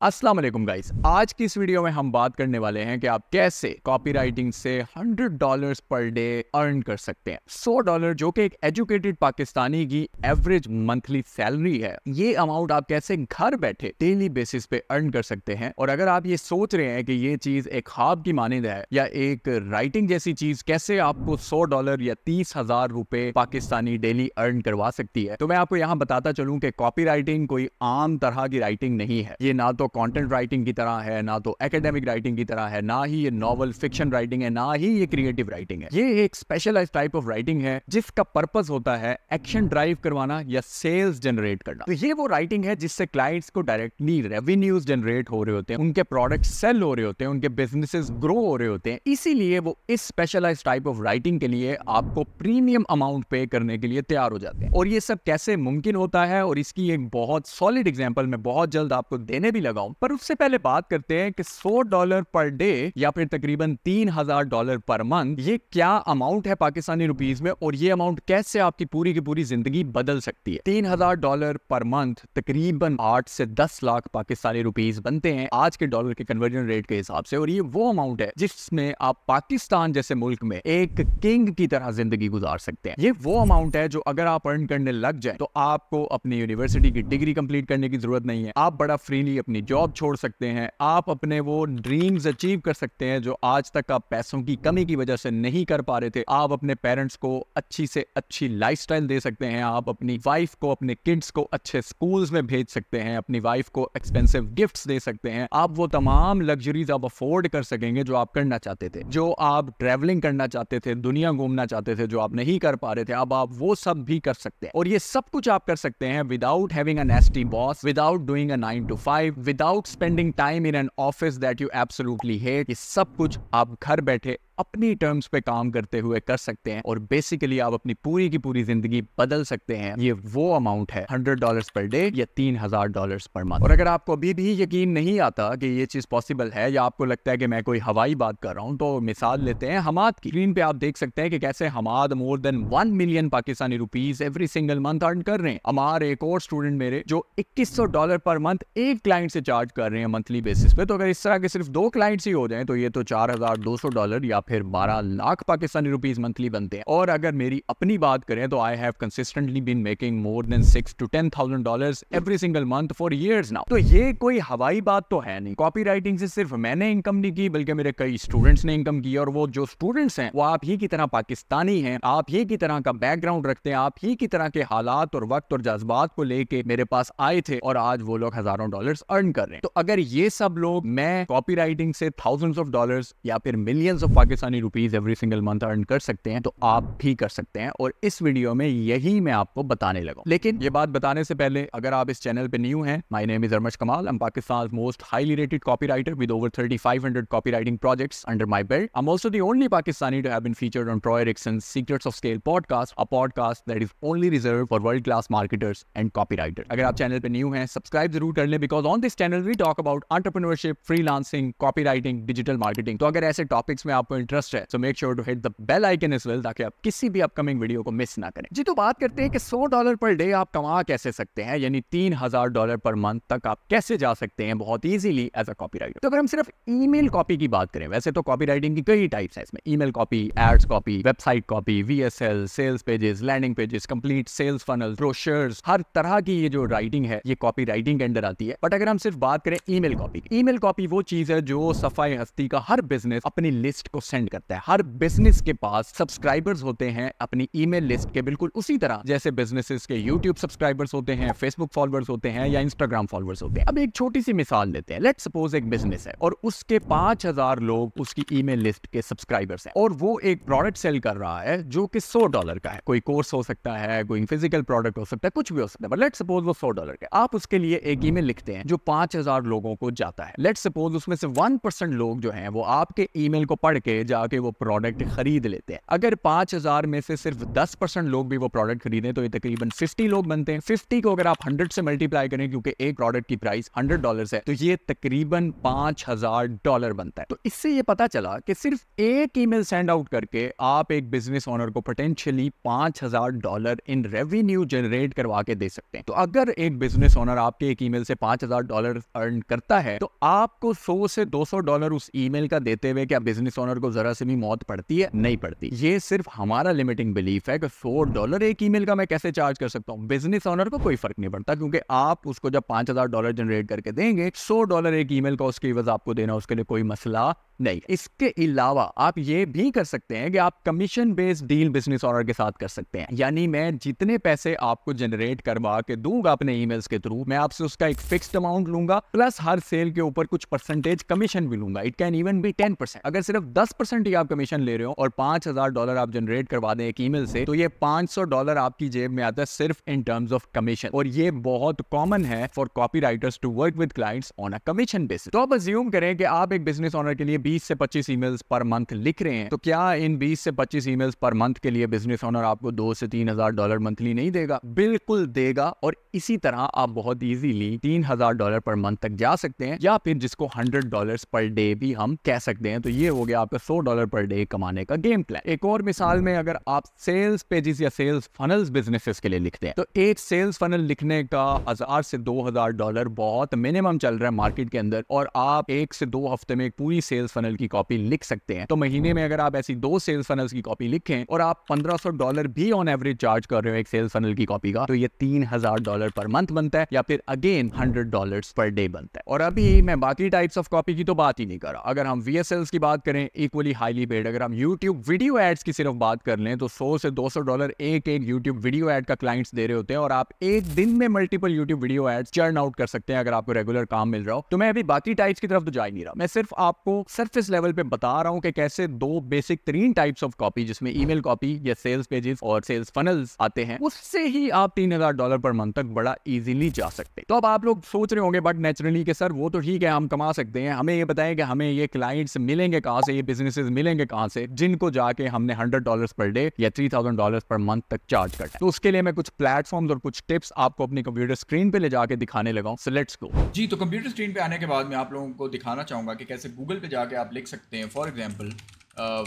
अस्सलाम वालेकुम गाइस। आज की इस वीडियो में हम बात करने वाले हैं कि आप कैसे कॉपीराइटिंग से $100 पर डे अर्न कर सकते हैं। $100 जो कि एक एजुकेटेड पाकिस्तानी की एवरेज मंथली सैलरी है, ये अमाउंट आप कैसे घर बैठे डेली बेसिस पे अर्न कर सकते हैं। और अगर आप ये सोच रहे हैं कि ये चीज एक ख्वाब की मानिंद है या एक राइटिंग जैसी चीज कैसे आपको $100 या 30,000 रुपए पाकिस्तानी डेली अर्न करवा सकती है, तो मैं आपको यहाँ बताता चलूं कि कॉपी राइटिंग कोई आम तरह की राइटिंग नहीं है। ये ना तो कंटेंट राइटिंग की तरह है, ना तो एकेडमिक राइटिंग की तरह है, ना ही ये नॉवल फिक्शन राइटिंग है, ना ही ये क्रिएटिव राइटिंग है। ये एक स्पेशलाइज्ड टाइप ऑफ राइटिंग है जिसका पर्पस होता है एक्शन ड्राइव करवाना या सेल्स जनरेट करना। तो ये वो राइटिंग है जिससे क्लाइंट्स को डायरेक्टली रेवेन्यूज जनरेट हो रहे होते हैं, उनके प्रोडक्ट सेल हो रहे होते हैं, उनके बिजनेसेस ग्रो हो रहे होते हैं। इसीलिए वो इस स्पेशलाइज्ड टाइप ऑफ राइटिंग के लिए आपको प्रीमियम अमाउंट पे करने के लिए तैयार हो जाते हैं। और ये सब कैसे मुमकिन होता है और इसकी एक बहुत सॉलिड एग्जांपल मैं बहुत जल्द आपको देने भी लगा हूं। पर उससे पहले बात करते हैं कि $100 पर डे या फिर तकरीबन $3,000 पर मंथ ये क्या अमाउंट है पाकिस्तानी रुपीस में, और ये अमाउंट कैसे आपकी पूरी की पूरी जिंदगी बदल सकती है। $3,000 पर मंथ तकरीबन 8 से 10 लाख पाकिस्तानी रुपीस बनते हैं आज के डॉलर के कन्वर्जन रेट के हिसाब से। और ये वो अमाउंट है जिसमें आप पाकिस्तान जैसे मुल्क में एक किंग की तरह जिंदगी गुजार सकते हैं। ये वो अमाउंट है जो अगर आप अर्न करने लग जाए तो आपको अपनी यूनिवर्सिटी की डिग्री कंप्लीट करने की जरूरत नहीं है। आप बड़ा फ्रीली अपनी जॉब छोड़ सकते हैं, आप अपने वो ड्रीम्स अचीव कर सकते हैं जो आज तक आप पैसों की कमी की वजह से नहीं कर पा रहे थे। आप अपने पेरेंट्स को अच्छी से अच्छी लाइफस्टाइल दे सकते हैं, आप अपनी वाइफ को, अपने किड्स को अच्छे स्कूल्स में भेज सकते हैं, अपनी वाइफ को एक्सपेंसिव गिफ्ट्स दे सकते हैं। आप वो तमाम लग्जरीज आप अफोर्ड कर सकेंगे जो आप करना चाहते थे, जो आप ट्रैवलिंग करना चाहते थे, दुनिया घूमना चाहते थे, जो आप नहीं कर पा रहे थे, अब आप वो सब भी कर सकते हैं। और ये सब कुछ आप कर सकते हैं without having a नेस्टी boss, without doing a 9 to 5, without spending time in an office that you absolutely hate. ये सब कुछ आप घर बैठे अपनी टर्म्स पे काम करते हुए कर सकते हैं और बेसिकली आप अपनी पूरी की पूरी जिंदगी बदल सकते हैं। ये वो अमाउंट है $100 पर डे या $3,000 पर मंथ। और अगर आपको अभी भी यकीन नहीं आता कि ये चीज पॉसिबल है या आपको लगता है कि मैं कोई हवाई बात कर रहा हूं, तो मिसाल लेते हैं हमाद की। स्क्रीन पे आप देख सकते हैं कि कैसे Hammad more than 1 million Pakistani rupees every single month earn कर रहे हैं। हमारे एक और स्टूडेंट मेरे जो $2100 पर मंथ एक क्लाइंट से चार्ज कर रहे हैं मंथली बेसिस पे। तो अगर इस तरह के सिर्फ 2 क्लाइंट्स ही हो जाए तो ये तो $4,200 या फिर 12 लाख पाकिस्तानी रुपीस मंथली बनते हैं। और अगर मेरी अपनी बात करें तो I have consistently been making more than $6,000 to $10,000 every single month for years now. तो ये कोई हवाई बात तो है नहीं। कॉपी राइटिंग से सिर्फ मैंने इनकम नहीं की बल्कि मेरे कई स्टूडेंट्स ने इनकम की। और वो जो स्टूडेंट्स हैं वो आप ही की तरह पाकिस्तानी हैं, आप ही की तरह का बैकग्राउंड रखते हैं, आप ही की तरह के हालात और वक्त और जज्बात को लेके मेरे पास आए थे और आज वो लोग हजारों डॉलर्स अर्न कर रहे हैं। तो अगर ये सब लोग मैं कॉपी राइटिंग से थाउजेंड्स ऑफ डॉलर्स या फिर millions of Pakistani rupees every single month earn कर सकते हैं तो आप भी कर सकते हैं। और इस वीडियो में यही मैं आपको बताने लगा। लेकिन ये बात बताने से पहले अगर आप इस चैनल पे न्यू हैं, माय नेम इज अरमश कमाल। I am Pakistan's most highly rated copywriter with over 3500 copywriting projects under my belt. I'm also the only Pakistani to have been featured on Troy Erickson's Secrets of Scale podcast, a podcast that is only reserved for world class marketers and copywriters. अगर आप channel पे new हैं, subscribe जरूर कर लें because on this channel we talk about entrepreneurship, freelancing, copywriting, digital marketing. तो अगर ऐसे टॉपिक्स में आपको इंटरेस्ट है so make sure to hit the bell icon as well ताकि आप किसी भी अपकमिंग वीडियो को मिस ना करें। जी, तो बात करते हैं कि $100 पर डे आप कमा कैसे सकते हैं, यानी $3,000 पर मंथ तक आप कैसे जा सकते हैं बहुत इजीली एज अ कॉपीराइटर। तो अगर हम सिर्फ ईमेल कॉपी की बात करें, वैसे तो कॉपीराइटिंग की कई टाइप्स हैं इसमें, email copy, ads copy, website copy, VSL, sales pages, landing pages, complete sales funnel, brochures, हर तरह की ये जो राइटिंग है ये कॉपी राइटिंग के अंडर आती है। बट अगर हम सिर्फ बात करें ईमेल कॉपी की, ईमेल कॉपी वो चीज है जो सफाई हस्ती का हर बिजनेस अपनी लिस्ट को सेंड करता है। हर बिजनेस के पास सब्सक्राइबर्स होते हैं अपनी ईमेल लिस्ट के, बिल्कुल उसी तरह जैसे बिजनेसेस के यूट्यूब सब्सक्राइबर्स होते हैं, फेसबुक फॉलोअर्स होते हैं या इंस्टाग्राम फॉलोअर्स होते हैं। अब एक छोटी सी मिसाल लेते हैं। लेट्स सपोज एक बिजनेस है और उसके 5,000 लोग उसकी ईमेल लिस्ट के सब्सक्राइबर्स हैं और वो एक प्रोडक्ट सेल कर रहा है जो कि $100 का है। कोई कोर्स हो सकता है, कोई फिजिकल प्रोडक्ट हो सकता है, कुछ भी हो सकता है, बट लेट्स सपोज वो $100 का। आप उसके लिए एक ईमेल लिखते हैं जो 5,000 लोगों को जाता है। लेट्स सपोज उसमें से 1% लोग जो हैं वो आपके ईमेल को पढ़ के जाके वो प्रोडक्ट खरीद लेते हैं। अगर 5000 में से सिर्फ 10% लोग भी वो प्रोडक्ट खरीदें तो ये तकरीबन 50 लोग बनते हैं। 50 को अगर आप 100 से मल्टीप्लाई करें, क्योंकि एक प्रोडक्ट की प्राइस $100 है, तो ये तकरीबन $5000 बनता है। तो इससे ये पता चला कि सिर्फ एक ईमेल सेंड आउट करके आप एक बिजनेस ओनर को पोटेंशियली $5000 इन रेवेन्यू जनरेट करवा के दे सकते हैं। तो अगर एक बिजनेस ओनर आपके एक ईमेल से $5000 अर्न करता है तो आपको $100 से $200 उस ईमेल का देते हुए क्या बिजनेस ओनर को जरा से भी मौत पड़ती है? नहीं पड़ती। ये सिर्फ हमारा लिमिटिंग बिलीफ है कि $100 एक ईमेल का मैं कैसे चार्ज कर सकता हूँ। बिजनेस ओनर को कोई फर्क नहीं पड़ता, क्योंकि आप उसको जब $5000 जनरेट करके देंगे, $100 एक ईमेल का उसके एवज आपको देना, उसके लिए कोई मसला नहीं। इसके अलावा आप ये भी कर सकते हैं कि आप commission based deal business owner के साथ कर सकते हैं। यानी मैं जितने पैसे आपको जनरेट करवा के दूंगा अपने ईमेल्स के थ्रू, मैं आपसे उसका एक फिक्स्ड अमाउंट लूंगा, प्लस हर सेल के ऊपर कुछ परसेंटेज कमीशन भी लूंगा। It can even be 10%। अगर सिर्फ 10% ही आप कमीशन ले रहे हो और $5000 आप जनरेट करवा दें एक ईमेल से, तो ये $500 आपकी जेब में आता है सिर्फ इन टर्म्स ऑफ कमीशन। और ये बहुत कॉमन है for copywriters to work with clients on a commission basis. तो अब अज्यूम करें कि आप एक बिजनेस ओनर के लिए 20 से 25 ईमेल्स पर मंथ लिख रहे हैं, तो क्या इन 20 से 25 ईमेल्स पर मंथ के लिए बिजनेस ओनर आपको $2 से $3000 मंथली नहीं देगा? बिल्कुल देगा। और इसी तरह आप बहुत इजीली $3000 पर मंथ तक जा सकते हैं, या फिर जिसको $100 पर डे भी हम कह सकते हैं। तो ये हो गया आपका $100 पर डे कमाने का गेम प्लान। एक और मिसाल में अगर आप सेल्स पेजेस या सेल्स फनल्स बिजनेसेस के लिए लिखते हैं, तो एक सेल्स फनल लिखने का $1000 से $2000 बहुत मिनिमम चल रहा है मार्केट के अंदर, और आप 1 से 2 हफ्ते में एक पूरी सेल्स फनल की कॉपी लिख सकते हैं। तो महीने में अगर आप ऐसी 2 सेल्स फनल्स की कॉपी लिखें और आप $1500 भी ऑन एवरेज चार्ज कर रहे हो एक सेल्स फनल की कॉपी का, तो ये $3000 पर मंथ बनता है, या फिर अगेन $100 पर डे बनता है। और अभी मैं बाकी टाइप्स ऑफ कॉपी की तो बात ही नहीं कर रहा। अगर हम VSLs की बात करें, इक्वली हाईली पेड। अगर हम YouTube वीडियो एड्स की सिर्फ बात कर लें तो $100 से $200 एक YouTube वीडियो एड का क्लाइंट्स दे रहे होते हैं, और आप एक दिन में multiple YouTube video ads churn out कर सकते हैं अगर आपको रेगुलर काम मिल रहा हो। तो मैं अभी बाकी टाइप्स की तरफ तो जा ही नहीं रहा, मैं सिर्फ आपको सरफेस लेवल पे बता रहा हूं कि कैसे 2 बेसिक 3 टाइप्स ऑफ कॉपी, जिसमें ईमेल कॉपी या सेल्स पेजेस और सेल्स फनल्स आते हैं, उससे ही आप $3000 पर मंथ तक बड़ा इजीली जा सकते हैं। तो अब आप लोग सोच रहे होंगे बट नेचुरली कि सर वो तो ठीक है, हम कमा सकते हैं, हमें ये बताएं कि हमें ये क्लाइंट्स मिलेंगे कहां से, ये बिजनेसेस मिलेंगे कहां से, जिनको जाके हमने $100 पर डे या $3000 पर मंथ तक चार्ज करना है। तो उसके लिए मैं कुछ प्लेटफॉर्म्स और कुछ टिप्स आपको अपनी कंप्यूटर स्क्रीन पे ले जाके दिखाने लगा हूं। सो लेट्स गो जी। तो कंप्यूटर स्क्रीन पे आने के बाद मैं आप लोगों को दिखाना चाहूंगा कि कैसे गूगल पे जाके आप लिख सकते हैं, for example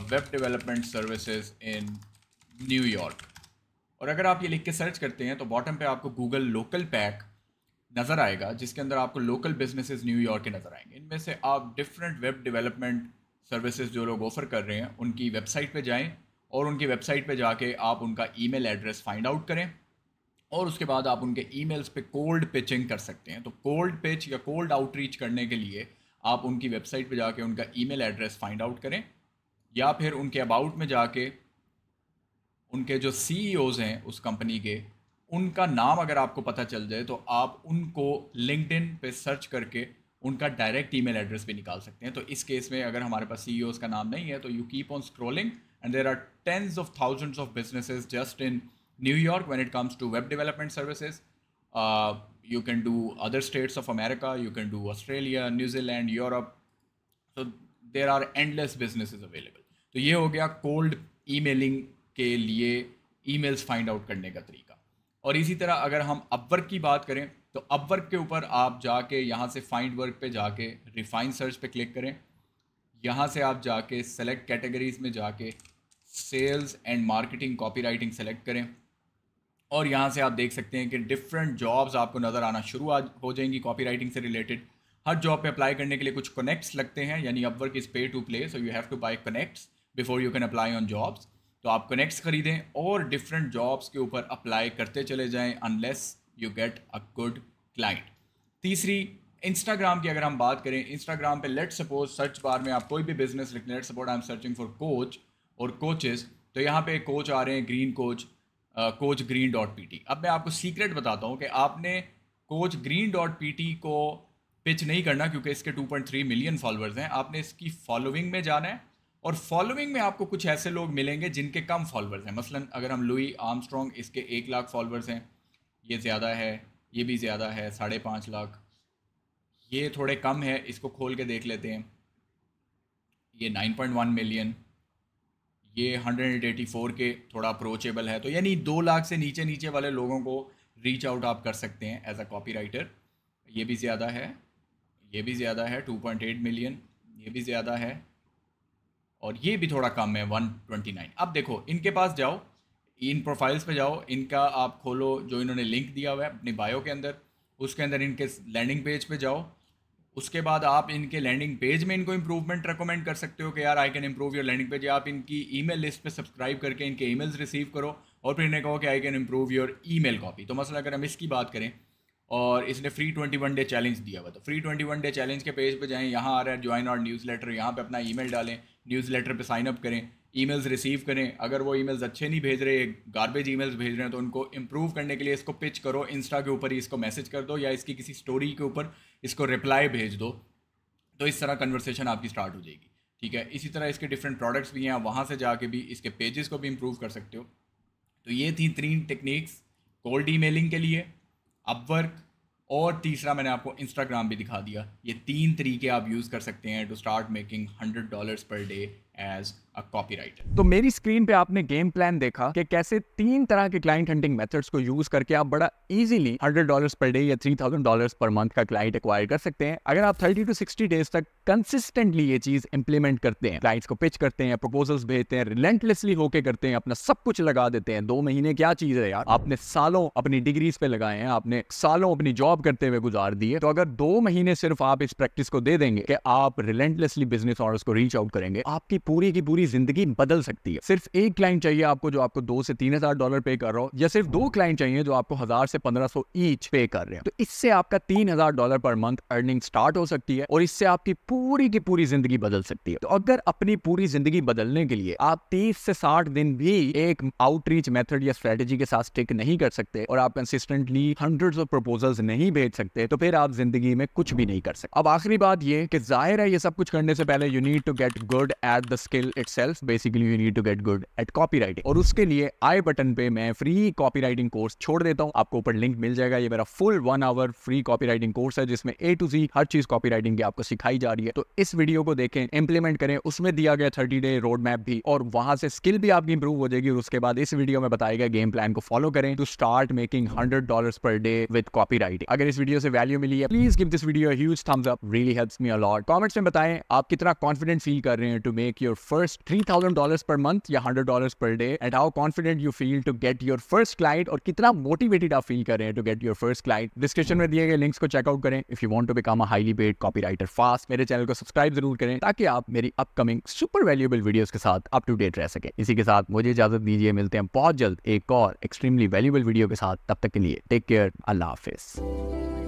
web development services in New York. और अगर आप ये लिख के सर्च करते हैं तो बॉटम पे आपको गूगल लोकल पैक नज़र आएगा, जिसके अंदर आपको लोकल बिजनेसेस न्यूयॉर्क के नज़र आएंगे। इनमें से आप डिफरेंट वेब डेवलपमेंट सर्विसेज जो लोग ऑफर कर रहे हैं उनकी वेबसाइट पे जाएं, और उनकी वेबसाइट पे जाके आप उनका ईमेल एड्रेस फाइंड आउट करें, और उसके बाद आप उनके ईमेल्स पे कोल्ड पिचिंग कर सकते हैं। तो कोल्ड पिच या कोल्ड आउटरीच करने के लिए आप उनकी वेबसाइट पे जाके उनका ईमेल एड्रेस फाइंड आउट करें, या फिर उनके अबाउट में जाके उनके जो CEOs हैं उस कंपनी के, उनका नाम अगर आपको पता चल जाए तो आप उनको लिंक्डइन पे सर्च करके उनका डायरेक्ट ईमेल एड्रेस भी निकाल सकते हैं। तो इस केस में अगर हमारे पास CEOs का नाम नहीं है तो you keep on scrolling and there are tens of thousands of businesses just in New York when it comes to web development services. You can do other states of America, you can do Australia, New Zealand, Europe. So there are endless businesses available. तो ये हो गया cold emailing के लिए emails find out करने का तरीका। और इसी तरह अगर हम अपवर्क की बात करें तो अपवर्क के ऊपर आप जाके यहाँ से फाइंड वर्क पे जाके रिफाइन सर्च पे क्लिक करें। यहाँ से आप जाके सेलेक्ट कैटेगरीज में जाके sales and marketing copy writing select करें, और यहाँ से आप देख सकते हैं कि डिफरेंट जॉब्स आपको नज़र आना शुरू हो जाएंगी कॉपी राइटिंग से रिलेटेड। हर जॉब पे अप्लाई करने के लिए कुछ कनेक्ट्स लगते हैं, यानी Upwork is pay to play, so you have to buy connects before you can apply on jobs. तो आप कनेक्ट्स खरीदें और डिफरेंट जॉब्स के ऊपर अप्लाई करते चले जाएं unless you get a good client. तीसरी, इंस्टाग्राम की अगर हम बात करें, इंस्टाग्राम पे लेट सपोज सर्च बार में आप कोई भी बिजनेस लिख लें, let suppose I am searching for coach और कोचेस, तो यहाँ पे कोच आ रहे हैं green coach, coach green .pt। अब मैं आपको सीक्रेट बताता हूँ कि आपने कोच ग्रीन .pt को पिच नहीं करना, क्योंकि इसके 2.3 मिलियन फॉलोअर्स हैं। आपने इसकी फॉलोइंग में जाना है, और फॉलोइंग में आपको कुछ ऐसे लोग मिलेंगे जिनके कम फॉलोअर्स हैं। मसलन अगर हम लुई आर्मस्ट्रॉन्ग, इसके 1 लाख फॉलोअर्स हैं, ये ज़्यादा है, ये भी ज़्यादा है 5.5 लाख, ये थोड़े कम है, इसको खोल के देख लेते हैं, ये 9.1 मिलियन, ये 184 के थोड़ा अप्रोचेबल है, तो यानी 2 लाख से नीचे नीचे वाले लोगों को रीच आउट आप कर सकते हैं एज अ कॉपीराइटर। ये भी ज़्यादा है, ये भी ज़्यादा है 2.8 मिलियन, ये भी ज़्यादा है, और ये भी थोड़ा कम है 129। अब देखो इनके पास जाओ, इन प्रोफाइल्स पे जाओ, इनका आप खोलो जो इन्होंने लिंक दिया हुआ है अपनी बायो के अंदर, उसके अंदर इनके लैंडिंग पेज पे जाओ। उसके बाद आप इनके लैंडिंग पेज में इनको इम्प्रूवमेंट रेकमेंड कर सकते हो कि यार I can improve your landing page. आप इनकी ईमेल लिस्ट पे सब्सक्राइब करके इनके ईमेल्स रिसीव करो और फिर इन्हें कहो कि आई can improve your email copy. तो मसला अगर हम इसकी बात करें, और इसने फ्री 21 डे चैलेंज दिया हुआ, तो फ्री 21 डे चैलेंज के पेज पे जाएं, यहाँ आ रहा है ज्वाइन और न्यूज़ लेटर, यहाँ पर अपना ईमेल डालें, न्यूज़ लेटर पर साइन अप करें, ईमेल्स रिसीव करें। अगर वो ईमेल्स अच्छे नहीं भेज रहे, गार्बेज ईमेल्स भेज रहे हैं, तो उनको इम्प्रूव करने के लिए इसको पिच करो, इंस्टा के ऊपर ही इसको मैसेज कर दो या इसकी किसी स्टोरी के ऊपर इसको रिप्लाई भेज दो। तो इस तरह कन्वर्सेशन आपकी स्टार्ट हो जाएगी, ठीक है। इसी तरह इसके डिफरेंट प्रोडक्ट्स भी हैं, वहाँ से जाके भी इसके पेजेस को भी इम्प्रूव कर सकते हो। तो ये थी 3 टेक्निक्स कोल्ड ईमेलिंग के लिए, अपवर्क, और तीसरा मैंने आपको इंस्टाग्राम भी दिखा दिया। ये 3 तरीके आप यूज़ कर सकते हैं to start making $100 per day as a copywriter. तो मेरी स्क्रीन पे आपने गेम प्लान देखा कि कैसे 3 तरह के क्लाइंट हंटिंग मेथड्स को यूज करके आप बड़ा इजीली $100 पर डे या $3000 पर मंथ का क्लाइंट एक्वायर कर सकते हैं। अगर आप 30 to 60 डेज तक कंसिस्टेंटली ये चीज इंप्लीमेंट करते हैं, क्लाइंट्स को पिच करते हैं, प्रपोजल्स भेजते हैं, रिलेंटलेसली होके करते हैं, अपना सब कुछ लगा देते हैं। 2 महीने क्या चीज है यार, आपने सालों अपनी डिग्रीज पे लगाए हैं, आपने सालों अपनी जॉब करते हुए गुजार दिए। तो अगर 2 महीने सिर्फ आप इस प्रैक्टिस को दे देंगे कि आप रिलेंटलेसली बिजनेस ऑर्डर्स को रीच आउट करेंगे, आपकी पूरी की पूरी जिंदगी बदल सकती है। सिर्फ एक क्लाइंट चाहिए आपको जो आपको $2 से $3000 पे कर रहा हो, या सिर्फ 2 क्लाइंट चाहिए जो आपको 1000 से 1500 ईच पे कर रहे हैं। तो इससे आपका $3000 पर मंथ अर्निंग स्टार्ट हो सकती है और इससे आपकी पूरी की पूरी जिंदगी बदल सकती है। तो अगर अपनी पूरी जिंदगी बदलने के लिए आप 30 से 60 दिन भी एक आउटरीच मेथड या स्ट्रेटेजी के साथ स्टिक नहीं कर सकते और आप कंसिस्टेंटली हंड्रेड्स ऑफ प्रपोजल्स नहीं भेज सकते, तो फिर आप जिंदगी में कुछ भी नहीं कर सकते। अब आखिरी बात ये कि जाहिर है ये सब कुछ करने से पहले you need to get good at the skill itself. Basically you need to get good at copywriting, और उसके लिए आई बटन पे मैं फ्री कॉपीराइटिंग कोर्स छोड़ देता हूं, आपको ऊपर लिंक मिल जाएगा। ये मेरा full 1 hour free copywriting course है जिसमें A to Z हर चीज कॉपीराइटिंग की आपको सिखाई जा रही है। तो इस वीडियो को देखें, इंप्लीमेंट करें, उसमें दिया गया 30 डे रोड मैप भी, और वहां से स्किल भी आपकी इंप्रूव हो जाएगी। और उसके बाद इस वीडियो में बताया गया गेम प्लान को फॉलो करें to start making $100 per day with copywriting. अगर इस वीडियो से वैल्यू मिली है, please give this video a huge thumbs up, really helps me a lot. Comments में बताएं आप कितना कॉन्फिडेंट फील कर रहे हैं to make your first $3000 per month या $100 per day, and how confident you feel to get your first client, और कितना मोटिवेटेड आप फील कर रहे हैं to get your first client. Description में दिए गए लिंक्स को चेकआउट करें if you want to become a highly paid copywriter fast. मेरे चैनल को सब्सक्राइब जरूर करें ताकि आप मेरी अपकमिंग सुपर वैल्यूएबल वीडियोस के साथ अप टू डेट रह सके। इसी के साथ मुझे इजाजत दीजिए, मिलते हैं बहुत जल्द एक और एक्सट्रीमली वैल्यूएबल वीडियो के साथ। तब तक के लिए टेक केयर, अल्लाह हाफिज।